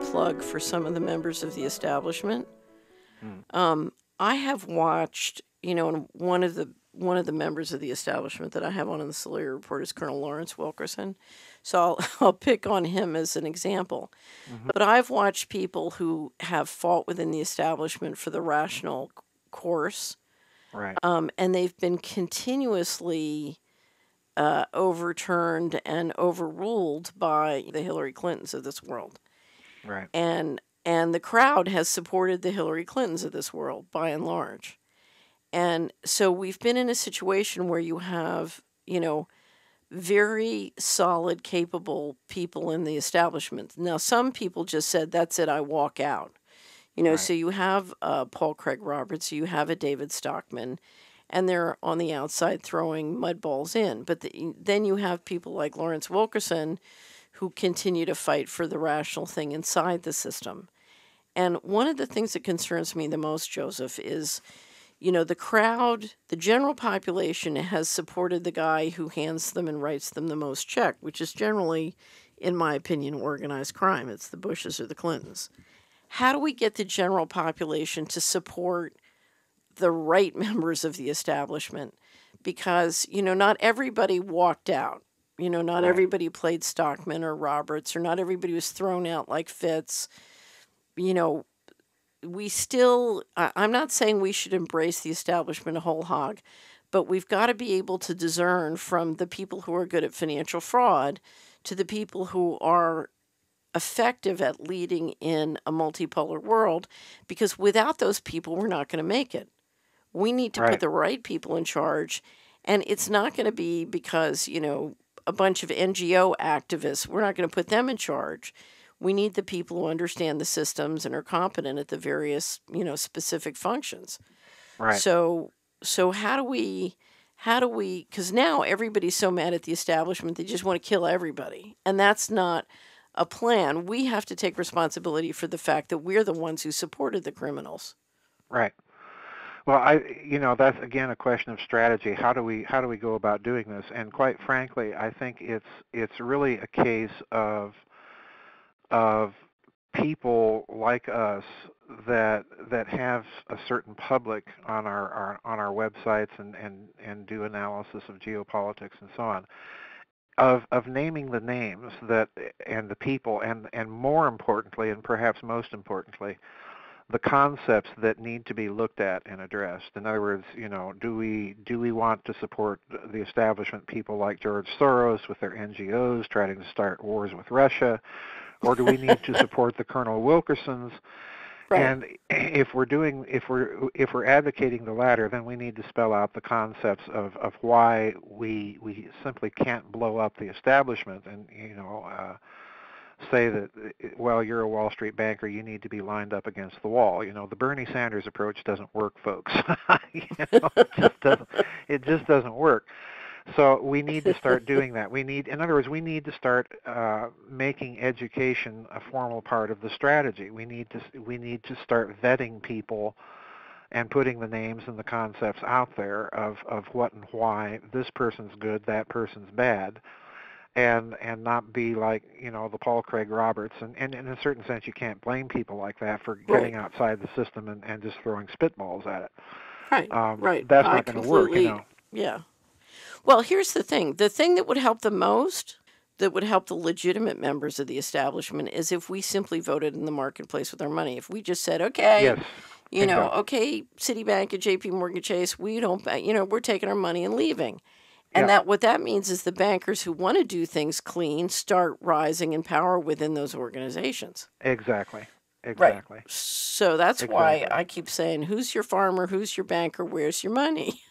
plug for some of the members of the establishment. Mm. I have watched, and one of the members of the establishment that I have on in the Solari Report is Colonel Lawrence Wilkerson. So I'll pick on him as an example. Mm-hmm. But I've watched people who have fought within the establishment for the rational course, Right. and they've been continuously overturned and overruled by the Hillary Clintons of this world. Right. And the crowd has supported the Hillary Clintons of this world by and large. And so we've been in a situation where you have, very solid, capable people in the establishment. Now, some people just said, that's it, I walk out. Right. So you have Paul Craig Roberts, you have a David Stockman, and they're on the outside throwing mud balls in. But then you have people like Lawrence Wilkerson who continue to fight for the rational thing inside the system. And one of the things that concerns me the most, Joseph, is, the crowd, the general population has supported the guy who hands them and writes them the most check, which is generally, in my opinion, organized crime. It's the Bushes or the Clintons. How do we get the general population to support the right members of the establishment? Because, not everybody walked out. Not Right. everybody played Stockman or Roberts, or not everybody was thrown out like Fitz. I'm not saying we should embrace the establishment whole hog, but we've got to be able to discern from the people who are good at financial fraud to the people who are effective at leading in a multipolar world, because without those people, we're not going to make it. We need to put the right people in charge, and it's not going to be because, a bunch of NGO activists, we're not going to put them in charge. We need the people who understand the systems and are competent at the various, specific functions. Right. So how do we, because now everybody's so mad at the establishment, they just want to kill everybody. And that's not a plan. We have to take responsibility for the fact that we're the ones who supported the criminals. Right. Well, that's again a question of strategy. How do we go about doing this? And quite frankly, I think it's really a case of people like us that have a certain public on our websites and do analysis of geopolitics and so on, of naming the names that and the people and more importantly, and perhaps most importantly, the concepts that need to be looked at and addressed. In other words, do we want to support the establishment people like George Soros with their NGOs trying to start wars with Russia, or do we need to support the Colonel Wilkersons? Right. And if we're advocating the latter, then we need to spell out the concepts of why we simply can't blow up the establishment and say that, well, you're a Wall Street banker, you need to be lined up against the wall. The Bernie Sanders approach doesn't work, folks. It just doesn't work. So we need to start doing that. We need to start making education a formal part of the strategy. We need to start vetting people and putting the names and the concepts out there of what and why this person's good, that person's bad. And not be like, the Paul Craig Roberts. And in a certain sense, you can't blame people like that for getting outside the system and just throwing spitballs at it. Right. That's not going to work, Yeah. Well, here's the thing. The thing that would help the most, that would help the legitimate members of the establishment, is if we simply voted in the marketplace with our money. If we just said, okay, yes, okay, Citibank and JP Morgan Chase, we don't, we're taking our money and leaving. And what that means is the bankers who want to do things clean start rising in power within those organizations. Exactly. Right. So that's why I keep saying, who's your farmer, who's your banker, where's your money?